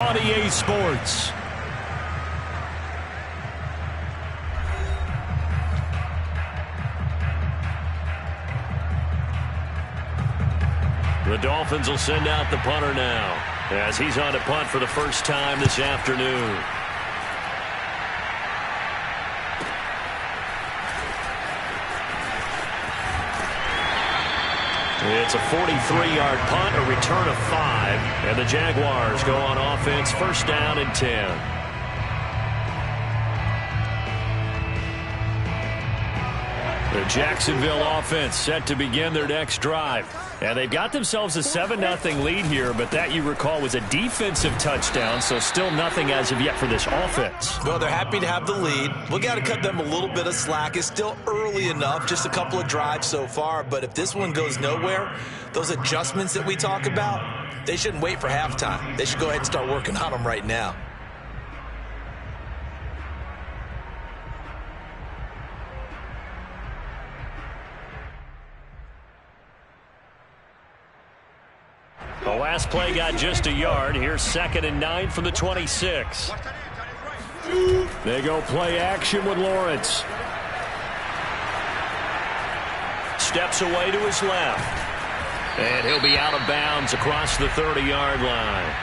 On EA Sports. The Dolphins will send out the punter now as he's on to punt for the first time this afternoon. It's a 43-yard punt, a return of 5, and the Jaguars go on offense, first down and 10. The Jacksonville offense set to begin their next drive. And they've got themselves a 7-0 lead here, but that, you recall, was a defensive touchdown, so still nothing as of yet for this offense. Well, they're happy to have the lead. We got to cut them a little bit of slack. It's still early enough, just a couple of drives so far, but if this one goes nowhere, those adjustments that we talk about, they shouldn't wait for halftime. They should go ahead and start working on them right now. The last play got just a yard. Here's 2nd and 9 from the 26. They go play action with Lawrence. Steps away to his left. And he'll be out of bounds across the 30-yard line.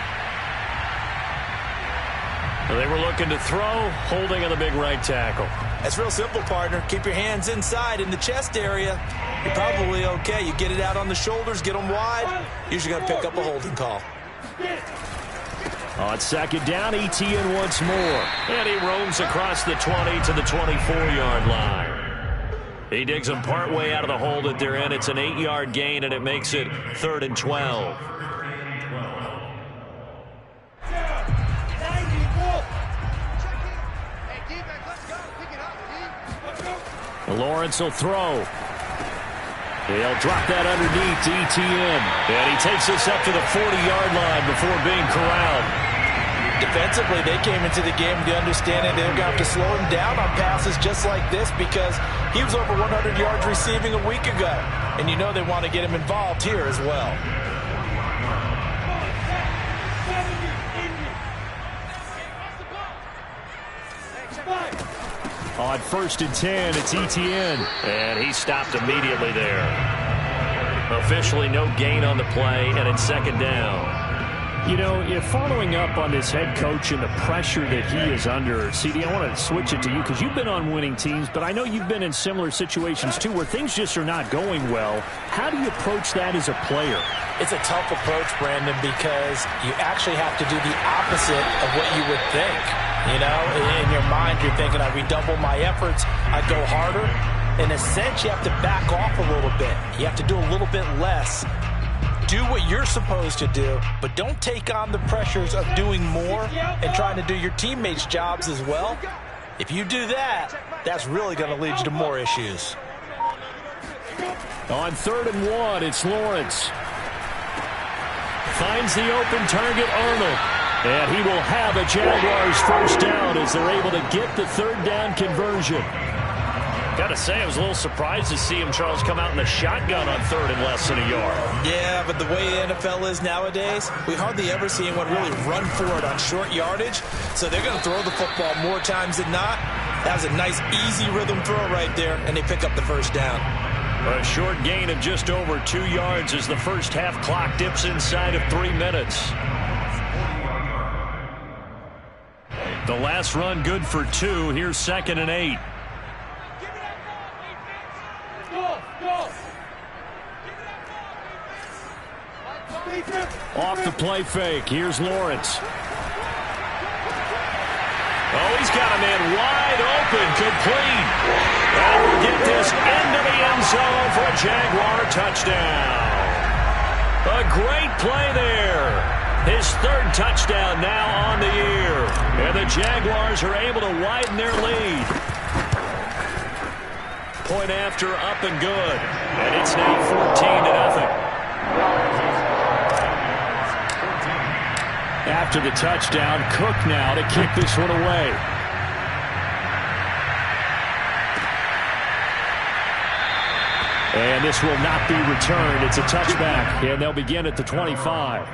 They were looking to throw, holding on the big right tackle. That's real simple, partner. Keep your hands inside in the chest area. You're probably okay. You get it out on the shoulders, get them wide. Usually going to pick up a holding call. On 2nd down, Etienne once more. And he roams across the 20 to the 24-yard line. He digs them partway out of the hole that they're in. It's an 8-yard gain, and it makes it 3rd and 12. Lawrence will throw. He'll drop that underneath to Etienne. And he takes this up to the 40-yard line before being corralled. Defensively, they came into the game with the understanding they're going to have to slow him down on passes just like this because he was over 100 yards receiving a week ago. And you know they want to get him involved here as well. On 1st and 10, it's Etienne. And he stopped immediately there. Officially no gain on the play, and it's 2nd down. You know, following up on this head coach and the pressure that he is under, CD, I want to switch it to you because you've been on winning teams, but I know you've been in similar situations too where things just are not going well. How do you approach that as a player? It's a tough approach, Brandon, because you actually have to do the opposite of what you would think. You know, in your mind, you're thinking, I redouble my efforts, I go harder. In a sense, you have to back off a little bit. You have to do a little bit less. Do what you're supposed to do, but don't take on the pressures of doing more and trying to do your teammates' jobs as well. If you do that, that's really going to lead you to more issues. On 3rd and 1, it's Lawrence. Finds the open target, Arnold. And he will have a Jaguars first down as they're able to get the 3rd down conversion. Got to say, I was a little surprised to see him, Charles, come out in the shotgun on 3rd and less than a yard. Yeah, but the way the NFL is nowadays, we hardly ever see anyone really run for it on short yardage. So they're going to throw the football more times than not. That was a nice, easy rhythm throw right there, and they pick up the first down. A short gain of just over 2 yards as the first half clock dips inside of 3 minutes. The last run good for 2. Here's 2nd and 8. Off the play fake. Here's Lawrence. Oh, he's got a man wide open. Complete. And we'll get this into the end zone for a Jaguar touchdown. A great play there. His 3rd touchdown now on the year. And the Jaguars are able to widen their lead. Point after, up and good. And it's now 14-0. After the touchdown, Cook now to kick this one away. And this will not be returned. It's a touchback, and they'll begin at the 25.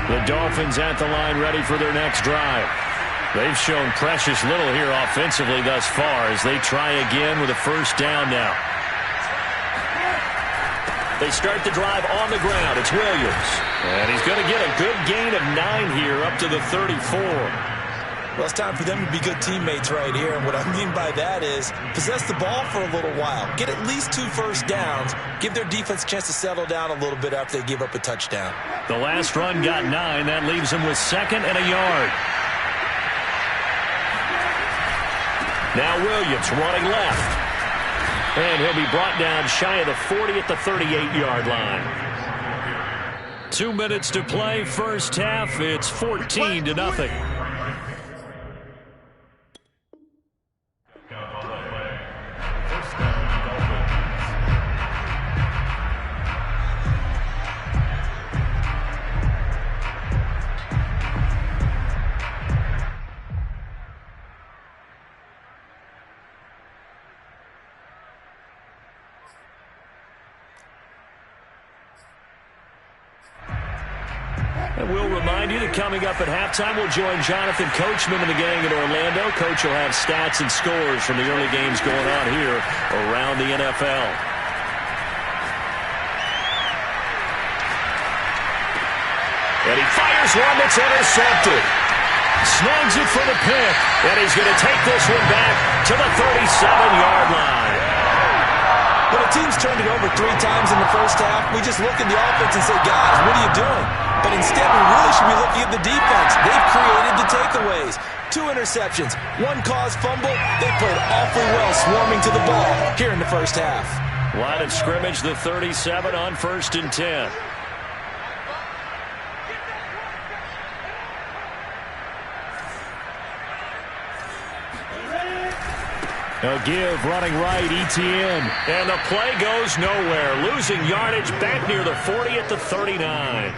The Dolphins at the line ready for their next drive. They've shown precious little here offensively thus far as they try again with a first down now. They start the drive on the ground. It's Williams. And he's going to get a good gain of 9 here up to the 34. Well, it's time for them to be good teammates right here. And what I mean by that is possess the ball for a little while. Get at least 2 first downs. Give their defense a chance to settle down a little bit after they give up a touchdown. The last run got 9. That leaves them with 2nd and a yard. Now Williams running left. And he'll be brought down shy of the 40 at the 38-yard line. 2 minutes to play, first half. It's 14-0. And we'll remind you that coming up at halftime, we'll join Jonathan Coachman and the gang in Orlando. Coach will have stats and scores from the early games going on here around the NFL. And he fires one that's intercepted. Snags it for the pick. And he's going to take this one back to the 37-yard line. When a team's turned it over 3 times in the first half, we just look at the offense and say, guys, what are you doing? But instead, we really should be looking at the defense. They've created the takeaways. 2 interceptions, 1 caused fumble. They played awfully well swarming to the ball here in the first half. Line of scrimmage, the 37 on 1st and 10. A give, running right, Etienne. And the play goes nowhere. Losing yardage back near the 40 at the 39.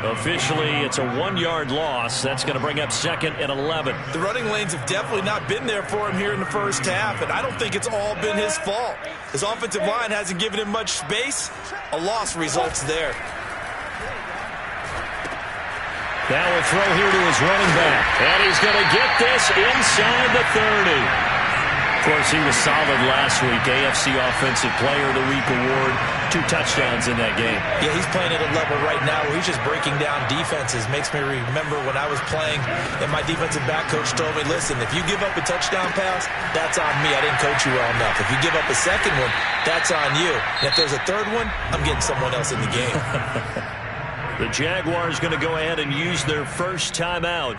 Officially, it's a 1-yard loss. That's going to bring up 2nd and 11. The running lanes have definitely not been there for him here in the first half, and I don't think it's all been his fault. His offensive line hasn't given him much space. A loss results there. Now a throw here to his running back. And he's going to get this inside the 30. Of course, he was solid last week. AFC Offensive Player of the Week award. 2 touchdowns in that game. Yeah, he's playing at a level right now where he's just breaking down defenses. Makes me remember when I was playing and my defensive back coach told me, listen, if you give up a touchdown pass, that's on me. I didn't coach you well enough. If you give up a second one, that's on you. And if there's a third one, I'm getting someone else in the game. The Jaguars going to go ahead and use their first timeout,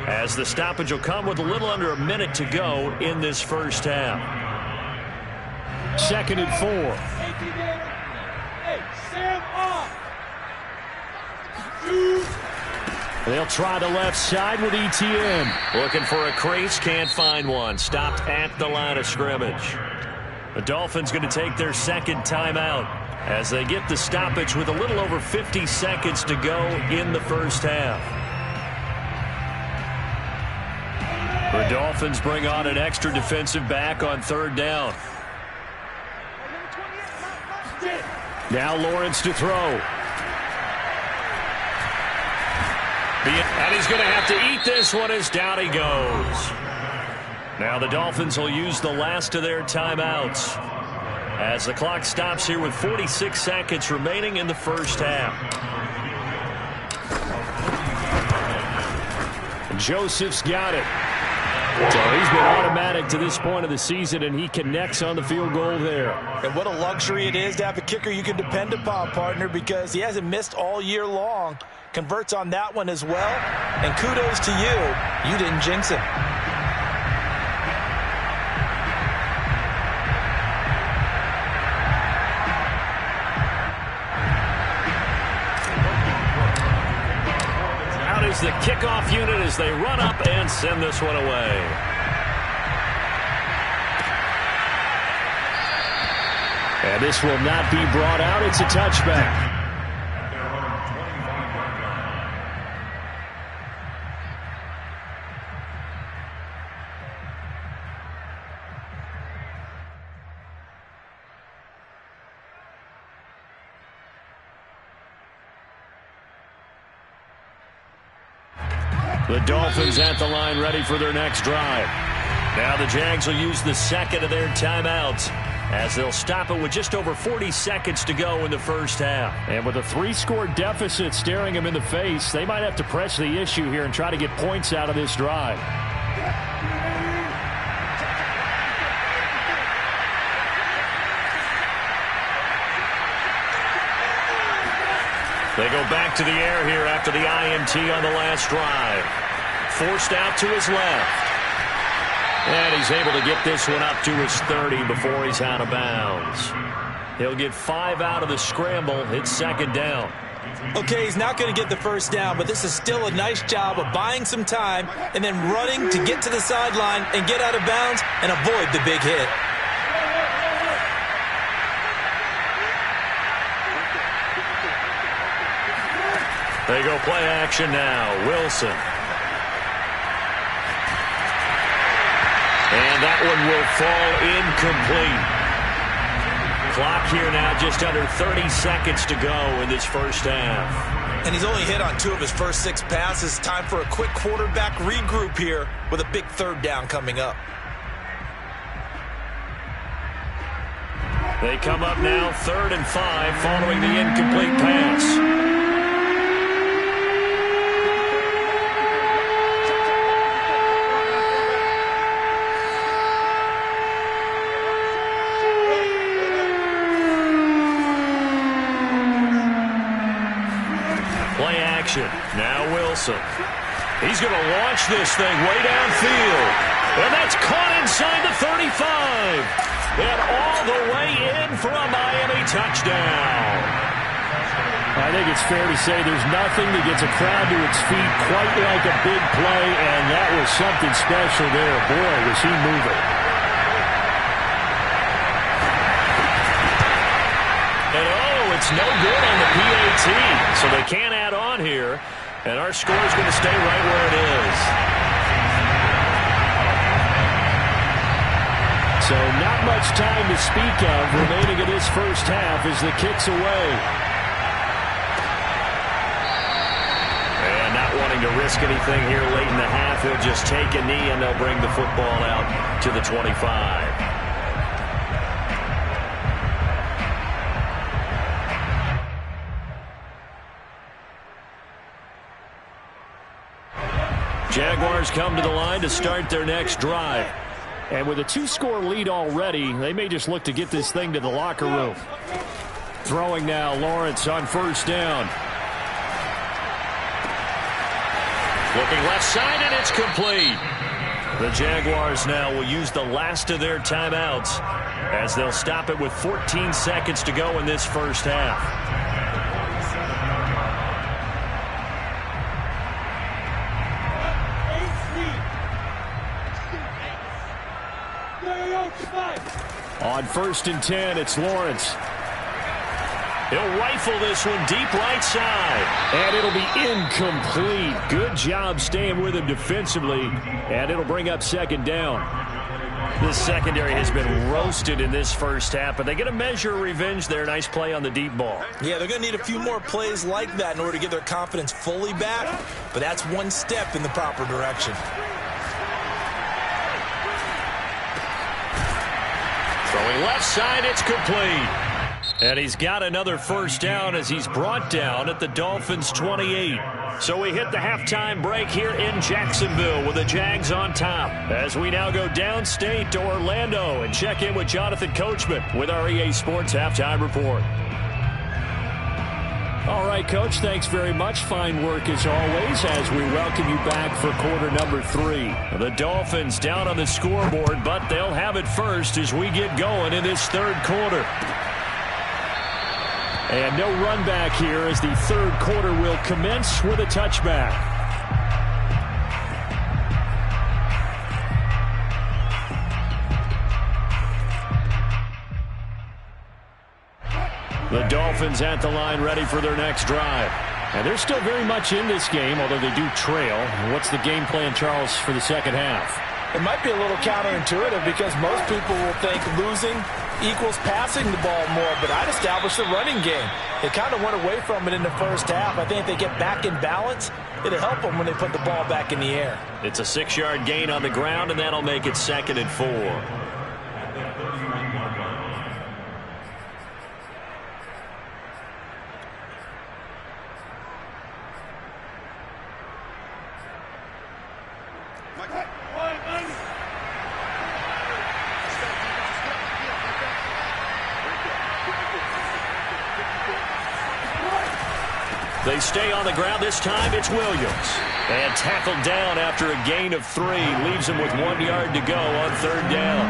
as the stoppage will come with a little under a minute to go in this first half. 2nd and 4. They'll try the left side with Etienne. Looking for a crease, can't find one. Stopped at the line of scrimmage. The Dolphins going to take their 2nd timeout as they get the stoppage with a little over 50 seconds to go in the first half. The Dolphins bring on an extra defensive back on 3rd down. Now Lawrence to throw. And he's going to have to eat this one as down he goes. Now the Dolphins will use the last of their timeouts as the clock stops here with 46 seconds remaining in the first half. Joseph's got it. So he's been automatic to this point of the season, and he connects on the field goal there. And what a luxury it is to have a kicker you can depend upon, partner, because he hasn't missed all year long. Converts on that one as well. And kudos to you. You didn't jinx him. The kickoff unit as they run up and send this one away. And this will not be brought out. It's a touchback. The Dolphins at the line ready for their next drive. Now the Jags will use the second of their timeouts as they'll stop it with just over 40 seconds to go in the first half. And with a 3-score deficit staring them in the face, they might have to press the issue here and try to get points out of this drive. They go back to the air here after the INT on the last drive. Forced out to his left. And he's able to get this one up to his 30 before he's out of bounds. He'll get 5 out of the scramble. It's second down. Okay, he's not going to get the first down, but this is still a nice job of buying some time and then running to get to the sideline and get out of bounds and avoid the big hit. They go play action now. Wilson. And that one will fall incomplete. Clock here now just under 30 seconds to go in this first half. And he's only hit on 2 of his first 6 passes. Time for a quick quarterback regroup here with a big third down coming up. They come up now 3rd and 5 following the incomplete pass. Now Wilson. He's going to launch this thing way downfield. And that's caught inside the 35. And all the way in for a Miami touchdown. I think it's fair to say there's nothing that gets a crowd to its feet quite like a big play, and that was something special there. Boy, was he moving. And it's no good on the PAT, so they can't add on here, and our score is going to stay right where it is. So not much time to speak of remaining in this first half as the kick's away. And not wanting to risk anything here late in the half, he'll just take a knee, and they'll bring the football out to the 25. Jaguars come to the line to start their next drive. And with a 2-score lead already, they may just look to get this thing to the locker room. Throwing now, Lawrence on first down. Looking left side, and it's complete. The Jaguars now will use the last of their timeouts as they'll stop it with 14 seconds to go in this first half. On 1st and 10, it's Lawrence. He'll rifle this one deep right side. And it'll be incomplete. Good job staying with him defensively. And it'll bring up second down. This secondary has been roasted in this first half, but they get a measure of revenge there. Nice play on the deep ball. Yeah, they're going to need a few more plays like that in order to get their confidence fully back. But that's one step in the proper direction. Throwing left side, it's complete. And he's got another first down as he's brought down at the Dolphins' 28. So we hit the halftime break here in Jacksonville with the Jags on top. As we now go downstate to Orlando and check in with Jonathan Coachman with our EA Sports Halftime Report. All right, Coach, thanks very much. Fine work as always as we welcome you back for quarter number 3. The Dolphins down on the scoreboard, but they'll have it first as we get going in this third quarter. And no run back here as the third quarter will commence with a touchback. The Dolphins at the line ready for their next drive. And they're still very much in this game, although they do trail. What's the game plan, Charles, for the second half? It might be a little counterintuitive because most people will think losing equals passing the ball more, but I'd establish the running game. They kind of went away from it in the first half. I think if they get back in balance, it'll help them when they put the ball back in the air. It's a 6-yard gain on the ground, and that'll make it 2nd and 4. They stay on the ground. This time it's Williams. And tackled down after a gain of 3. Leaves him with 1 yard to go on 3rd down.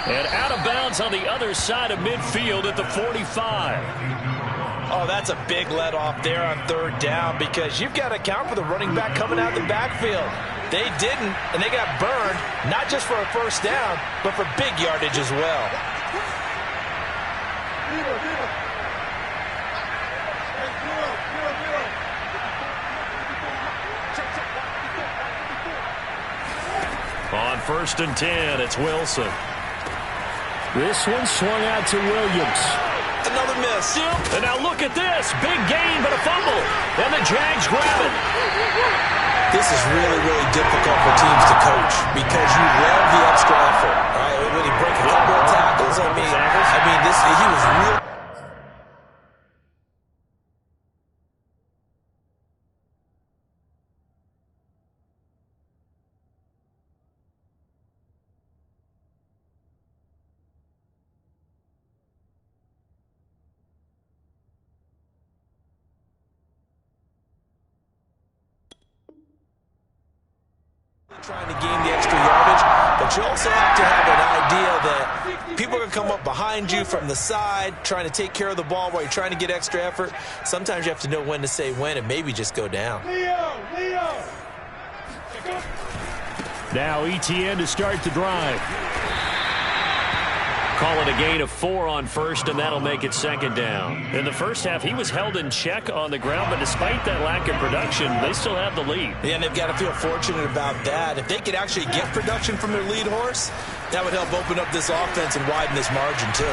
And out of bounds on the other side of midfield at the 45. Oh, that's a big let off there on 3rd down because you've got to account for the running back coming out the backfield. They didn't, and they got burned, not just for a 1st down, but for big yardage as well. On 1st and 10, it's Wilson. This one swung out to Williams. Another miss. And now look at this. Big gain, but a fumble. And the Jags grab it. This is really, really difficult for teams to coach because you love the extra effort. Right? When he break a couple of tackles, I mean, he was really. Trying to gain the extra yardage, but you also have to have an idea that people are going to come up behind you from the side, trying to take care of the ball while you're trying to get extra effort. Sometimes you have to know when to say when and maybe just go down. Now Etienne to start the drive. Call it a gain of 4 on 1st, and that'll make it 2nd down. In the first half, he was held in check on the ground, but despite that lack of production, they still have the lead. Yeah, and they've got to feel fortunate about that. If they could actually get production from their lead horse, that would help open up this offense and widen this margin, too.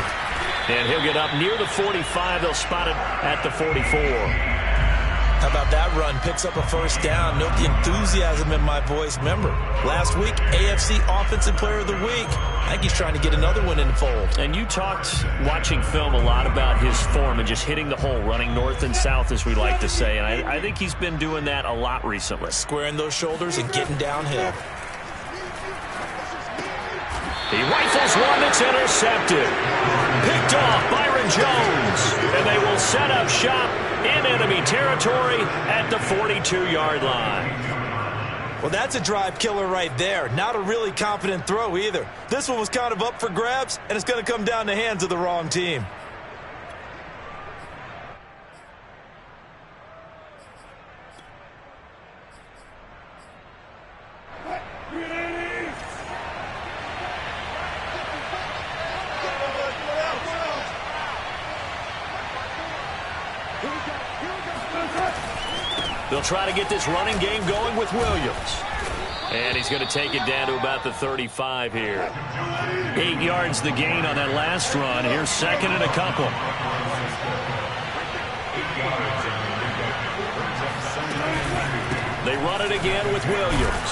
And he'll get up near the 45. They'll spot it at the 44. How about that run? Picks up a 1st down. Note the enthusiasm in my voice. Remember, last week, AFC Offensive Player of the Week. I think he's trying to get another one in the fold. And you talked, watching film, a lot about his form and just hitting the hole, running north and south, as we like to say. And I think he's been doing that a lot recently. Squaring those shoulders and getting downhill. He rifles one that's intercepted. Picked off Byron Jones. And they will set up shop in enemy territory at the 42-yard line. Well, that's a drive killer right there. Not a really confident throw either. This one was kind of up for grabs, and it's going to come down the hands of the wrong team. They'll try to get this running game going with Williams. And he's going to take it down to about the 35 here. 8 yards the gain on that last run. Here's 2nd and a couple. They run it again with Williams.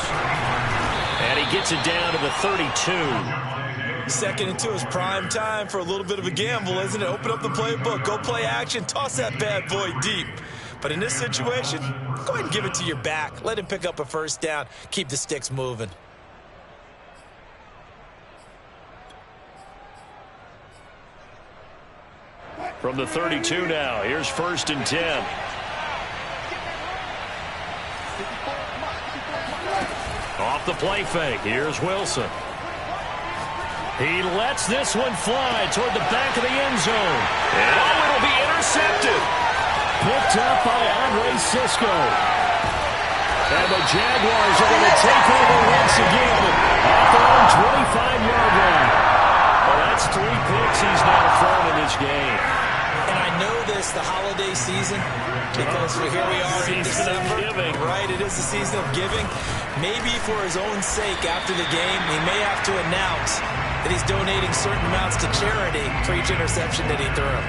And he gets it down to the 32. 2nd and 2 is prime time for a little bit of a gamble, isn't it? Open up the playbook, go play action, toss that bad boy deep. But in this situation, go ahead and give it to your back. Let him pick up a 1st down. Keep the sticks moving. From the 32 now, here's 1st and 10. Off the play fake, here's Wilson. He lets this one fly toward the back of the end zone. And it'll be intercepted. Picked up by Andre Cisco. And the Jaguars are going to take over once again at their own 25-yard line. Well, that's 3 picks he's now thrown. because here we are in December. Giving. Right, it is the season of giving. Maybe for his own sake after the game, he may have to announce that he's donating certain amounts to charity for each interception that he threw.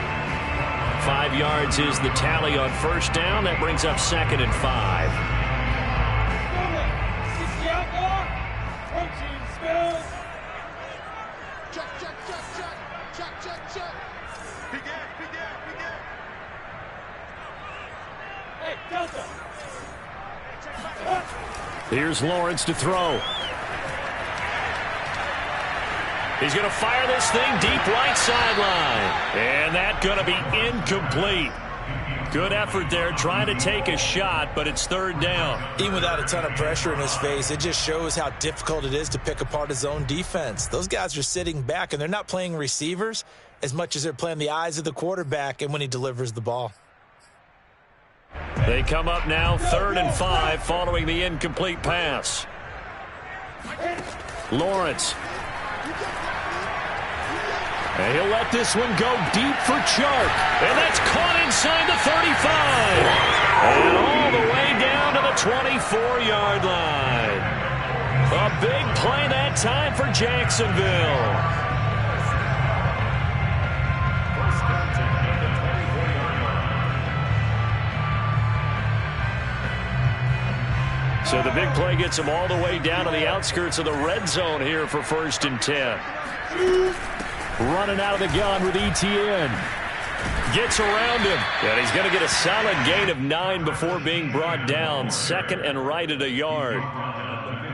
5 yards is the tally on first down. That brings up 2nd and 5. Here's Lawrence to throw. He's going to fire this thing deep right sideline. And that's going to be incomplete. Good effort there trying to take a shot, but it's 3rd down. Even without a ton of pressure in his face, it just shows how difficult it is to pick apart his own defense. Those guys are sitting back, and they're not playing receivers as much as they're playing the eyes of the quarterback and when he delivers the ball. They come up now 3rd and 5 following the incomplete pass. Lawrence. And he'll let this one go deep for Chark. And that's caught inside the 35. And all the way down to the 24-yard line. A big play that time for Jacksonville. So the big play gets him all the way down to the outskirts of the red zone here for 1st and 10. Running out of the gun with Etienne. Gets around him. And he's going to get a solid gain of 9 before being brought down. 2nd and right at a yard.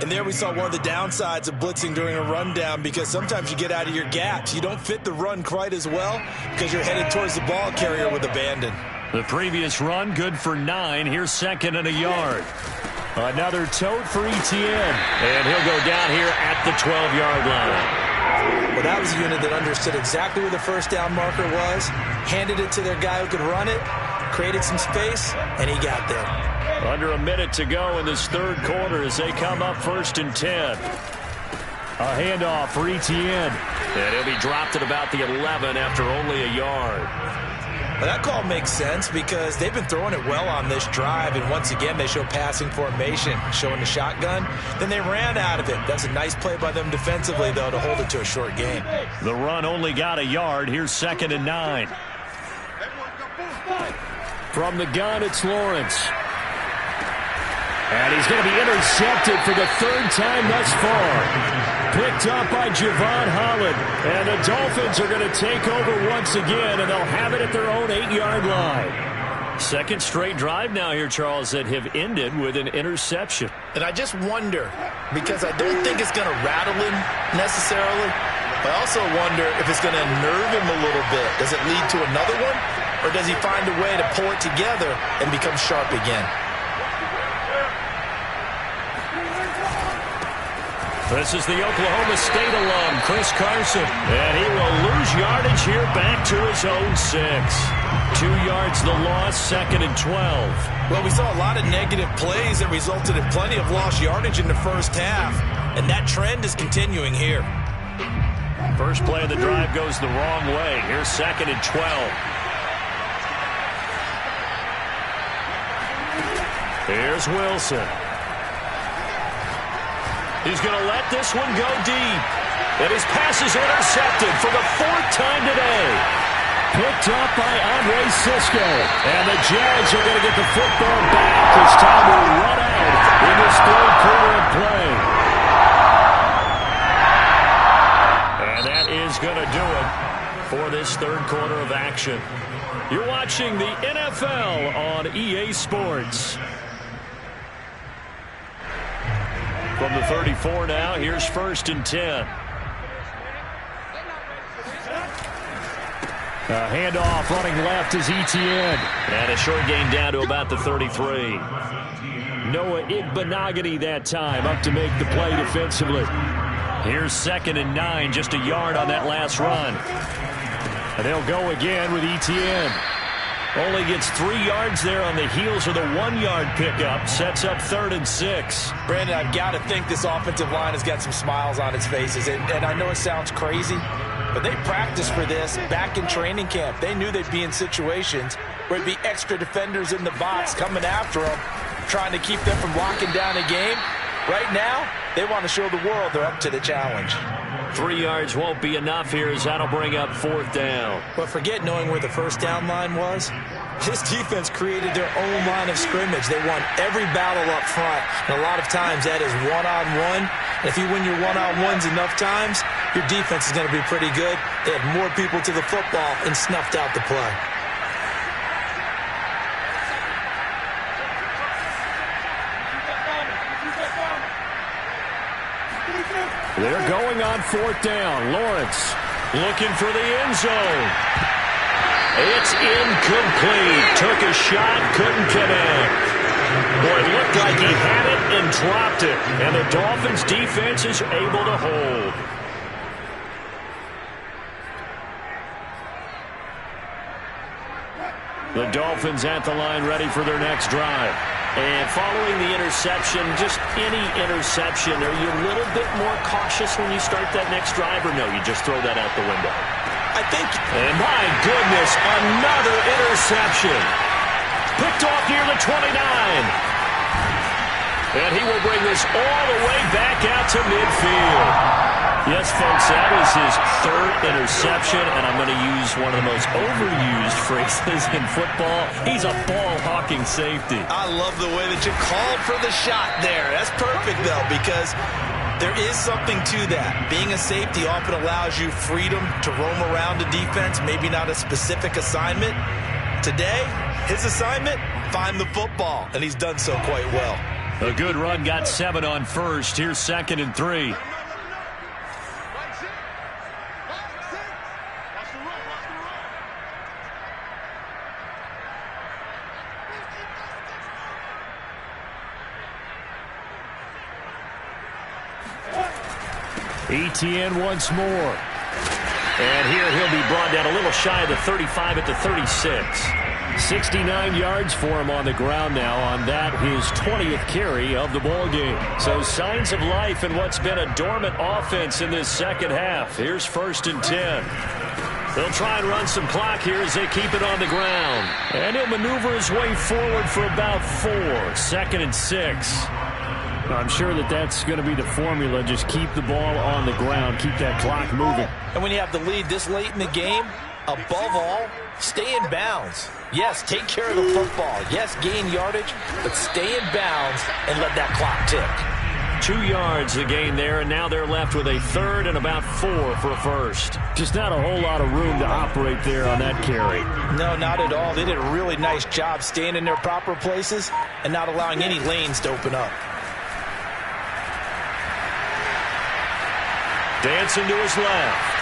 And there we saw one of the downsides of blitzing during a rundown, because sometimes you get out of your gaps. You don't fit the run quite as well because you're headed towards the ball carrier with abandon. The previous run good for 9. Here's 2nd and a yard. Another tote for Etienne. And he'll go down here at the 12-yard line. Well, that was a unit that understood exactly where the first down marker was, handed it to their guy who could run it, created some space, and he got there. Under a minute to go in this 3rd quarter as they come up 1st and 10. A handoff for Etienne. And he'll be dropped at about the 11 after only a yard. Well, that call makes sense because they've been throwing it well on this drive, and once again they show passing formation, showing the shotgun. Then they ran out of it. That's a nice play by them defensively, though, to hold it to a short game. The run only got a yard. Here's 2nd and 9. From the gun, it's Lawrence. And he's going to be intercepted for the 3rd time thus far. Picked up by Javon Holland. And the Dolphins are going to take over once again, and they'll have it at their own 8-yard line. 2nd straight drive now here, Charles, that have ended with an interception. And I just wonder, because I don't think it's going to rattle him necessarily, but I also wonder if it's going to unnerve him a little bit. Does it lead to another one, or does he find a way to pull it together and become sharp again? This is the Oklahoma State alum, Chris Carson. And he will lose yardage here back to his own 6. 2 yards the loss, 2nd and 12. Well, we saw a lot of negative plays that resulted in plenty of lost yardage in the first half. And that trend is continuing here. First play of the drive goes the wrong way. Here's 2nd and 12. Here's Wilson. He's going to let this one go deep. And his pass is intercepted for the 4th time today. Picked up by Andre Cisco. And the Jags are going to get the football back as time will run out in this 3rd quarter of play. And that is going to do it for this 3rd quarter of action. You're watching the NFL on EA Sports. From the 34 now, here's 1st and 10. A handoff running left is Etienne. And a short gain down to about the 33. Noah Igbenogany that time up to make the play defensively. Here's 2nd and 9, just a yard on that last run. And they'll go again with Etienne. Only gets 3 yards there on the heels of the 1-yard pickup. Sets up 3rd and 6. Brandon, I've got to think this offensive line has got some smiles on its faces. And I know it sounds crazy, But they practiced for this back in training camp. They knew they'd be in situations where there'd be extra defenders in the box coming after them, trying to keep them from locking down a game. Right now, they want to show the world they're up to the challenge. 3 yards won't be enough here as that'll bring up 4th down. But forget knowing where the first down line was. This defense created their own line of scrimmage. They won every battle up front, and a lot of times that is one-on-one. If you win your one-on-ones enough times, your defense is going to be pretty good. They had more people to the football and snuffed out the play. They're going on 4th down. Lawrence looking for the end zone. It's incomplete. Took a shot, couldn't connect. Boy, it looked like he had it and dropped it. And the Dolphins' defense is able to hold. The Dolphins at the line ready for their next drive. And following the interception, just any interception, are you a little bit more cautious when you start that next drive, or no, you just throw that out the window? I think... And my goodness, another interception. Picked off near the 29. And he will bring this all the way back out to midfield. Yes, folks, that is his 3rd interception, and I'm going to use one of the most overused phrases in football. He's a ball-hawking safety. I love the way that you called for the shot there. That's perfect, though, because there is something to that. Being a safety often allows you freedom to roam around the defense, maybe not a specific assignment. Today, his assignment, find the football, and he's done so quite well. A good run, got 7 on first. Here's 2nd and 3. Etienne once more. And here he'll be brought down a little shy of the 35 at the 36. 69 yards for him on the ground now on that, his 20th carry of the ball game. So signs of life in what's been a dormant offense in this second half. Here's 1st and 10. They'll try and run some clock here as they keep it on the ground. And he'll maneuver his way forward for about 4. 2nd and 6. I'm sure that's going to be the formula. Just keep the ball on the ground. Keep that clock moving. And when you have the lead this late in the game, above all, stay in bounds. Yes, take care of the football. Yes, gain yardage, but stay in bounds and let that clock tick. 2 yards the gain there, and now they're left with a 3rd and about 4 for a first. Just not a whole lot of room to operate there on that carry. No, not at all. They did a really nice job staying in their proper places and not allowing any lanes to open up. Dancing to his left.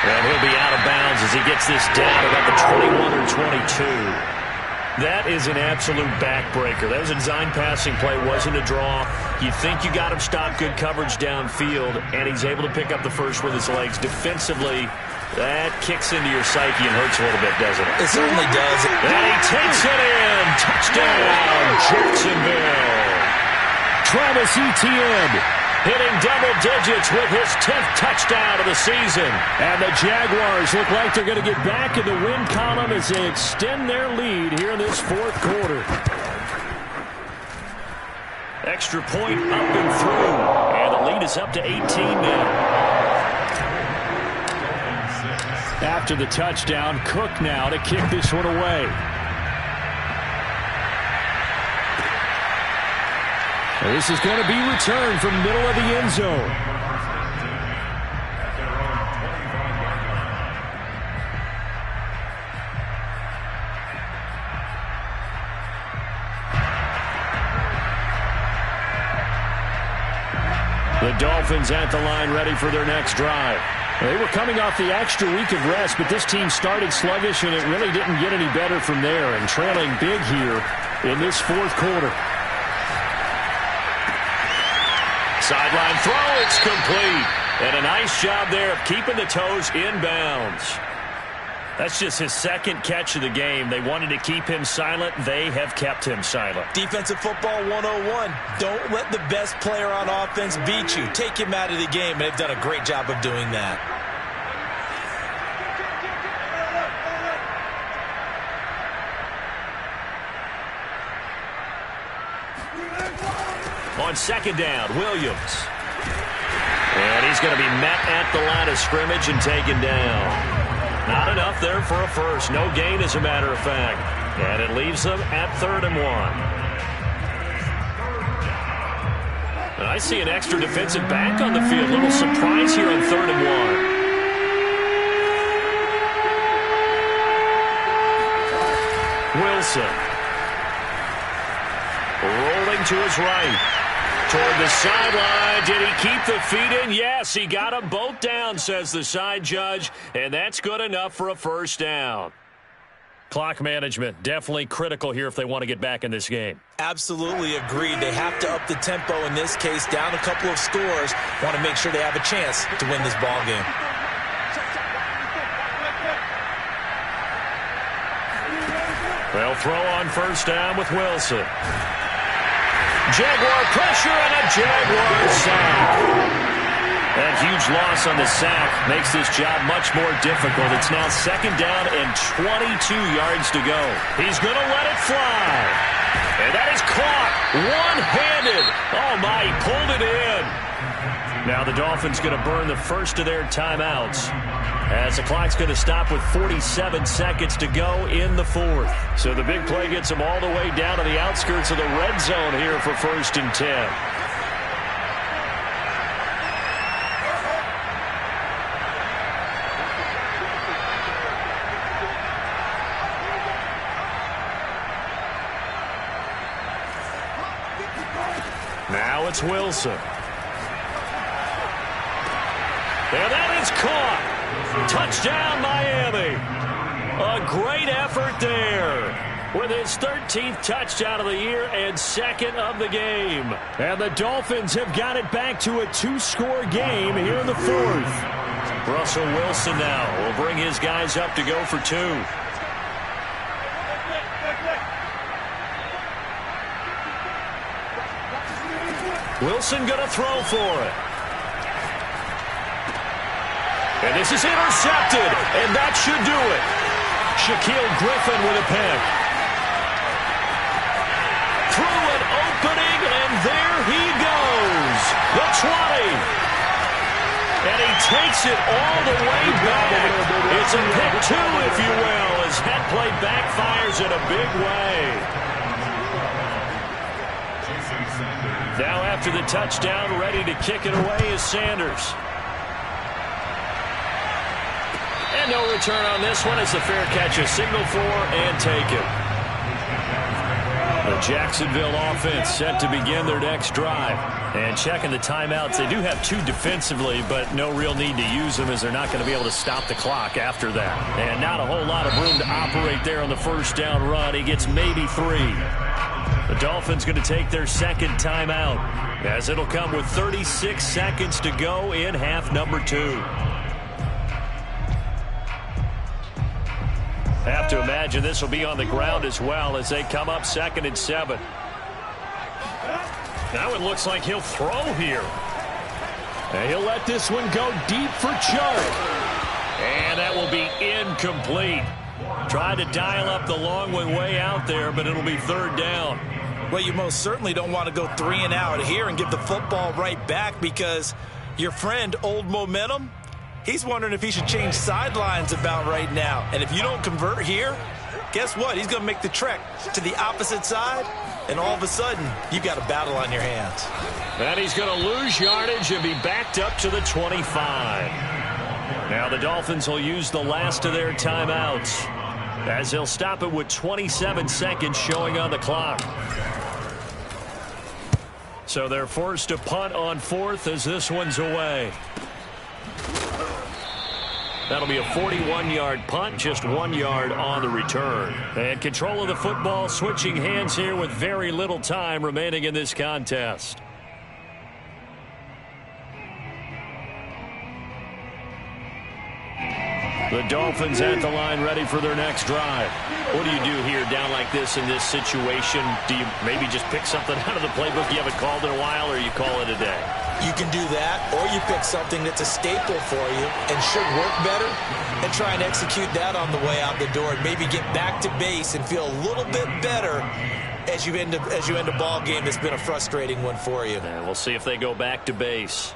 And he'll be out of bounds as he gets this down about the 21 or 22. That is an absolute backbreaker. That was a design passing play, wasn't a draw. You think you got him stopped, good coverage downfield, and he's able to pick up the first with his legs. Defensively, that kicks into your psyche and hurts a little bit, doesn't it? It certainly does. And he takes it in. Touchdown, Jacksonville. Travis Etienne hitting double digits with his 10th touchdown of the season. And the Jaguars look like they're going to get back in the win column as they extend their lead here in this 4th quarter. Extra point up and through. And the lead is up to 18 now. After the touchdown, Cook now to kick this one away. This is going to be returned from middle of the end zone. The Dolphins at the line ready for their next drive. They were coming off the extra week of rest, but this team started sluggish, and it really didn't get any better from there, and trailing big here in this 4th quarter. Sideline throw, it's complete. And a nice job there of keeping the toes in bounds. That's just his 2nd catch of the game. They wanted to keep him silent. They have kept him silent. Defensive football 101. Don't let the best player on offense beat you. Take him out of the game, and they've done a great job of doing that. On second down, Williams. And he's going to be met at the line of scrimmage and taken down. Not enough there for a first. No gain, as a matter of fact. And it leaves them at 3rd and 1. And I see an extra defensive back on the field. Little surprise here on 3rd and 1. Wilson. Rolling to his right. Toward the sideline. Did he keep the feet in? Yes, he got them both down, says the side judge. And that's good enough for a first down. Clock management, definitely critical here if they want to get back in this game. Absolutely agreed. They have to up the tempo in this case, down a couple of scores. Want to make sure they have a chance to win this ball game. They'll throw on first down with Wilson. Jaguar pressure and a Jaguar sack. That huge loss on the sack makes this job much more difficult. It's now 2nd down and 22 yards to go. He's going to let it fly. And that is caught one-handed. Oh, my, he pulled it in. Now the Dolphins going to burn the first of their timeouts as the clock's going to stop with 47 seconds to go in the 4th. So the big play gets them all the way down to the outskirts of the red zone here for 1st and 10. Now it's Wilson. And that is caught. Touchdown, Miami. A great effort there with his 13th touchdown of the year and 2nd of the game. And the Dolphins have got it back to a 2-score game here in the 4th. Russell Wilson now will bring his guys up to go for 2. Wilson going to throw for it. And this is intercepted, and that should do it. Shaquille Griffin with a pick. Through an opening, and there he goes. The 20. And he takes it all the way back. It's a pick 2, if you will, as that play backfires in a big way. Now after the touchdown, ready to kick it away is Sanders. And no return on this one as the fair catch is signaled for and taken. The Jacksonville offense set to begin their next drive. And checking the timeouts, they do have 2 defensively, but no real need to use them as they're not going to be able to stop the clock after that. And not a whole lot of room to operate there on the first down run. He gets maybe 3. The Dolphins going to take their 2nd timeout as it'll come with 36 seconds to go in half number 2. Have to imagine this will be on the ground as well as they come up 2nd and 7. Now it looks like he'll throw here. And he'll let this one go deep for Chark. And that will be incomplete. Tried to dial up the long one way out there, but it'll be 3rd down. Well, you most certainly don't want to go 3 and out here and give the football right back because your friend, Old Momentum, he's wondering if he should change sidelines about right now. And if you don't convert here, guess what? He's going to make the trek to the opposite side, and all of a sudden, you've got a battle on your hands. And he's going to lose yardage and be backed up to the 25. Now the Dolphins will use the last of their timeouts as they'll stop it with 27 seconds showing on the clock. So they're forced to punt on 4th as this one's away. That'll be a 41-yard punt, just 1 yard on the return. And control of the football switching hands here with very little time remaining in this contest. The Dolphins at the line ready for their next drive. What do you do here down like this in this situation? Do you maybe just pick something out of the playbook you haven't called in a while, or you call it a day? You can do that, or you pick something that's a staple for you and should work better and try and execute that on the way out the door and maybe get back to base and feel a little bit better as you end a ball game, it's been a frustrating one for you. And we'll see if they go back to base.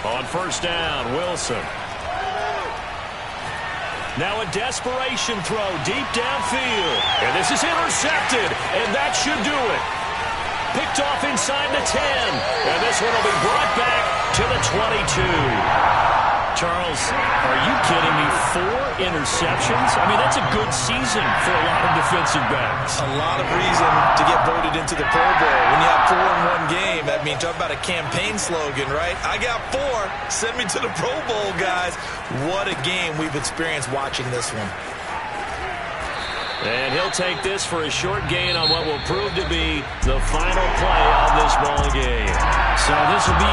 On first down, Wilson. Now a desperation throw deep downfield. And this is intercepted, and that should do it. Picked off inside the 10. And this one will be brought back to the 22. Charles, are you kidding me? 4 interceptions? I mean, that's a good season for a lot of defensive backs. A lot of reason to get voted into the Pro Bowl. When you have 4 in one game, that means talk about a campaign slogan, right? I got 4. Send me to the Pro Bowl, guys. What a game we've experienced watching this one. And he'll take this for a short gain on what will prove to be the final play of this ball game. So this will be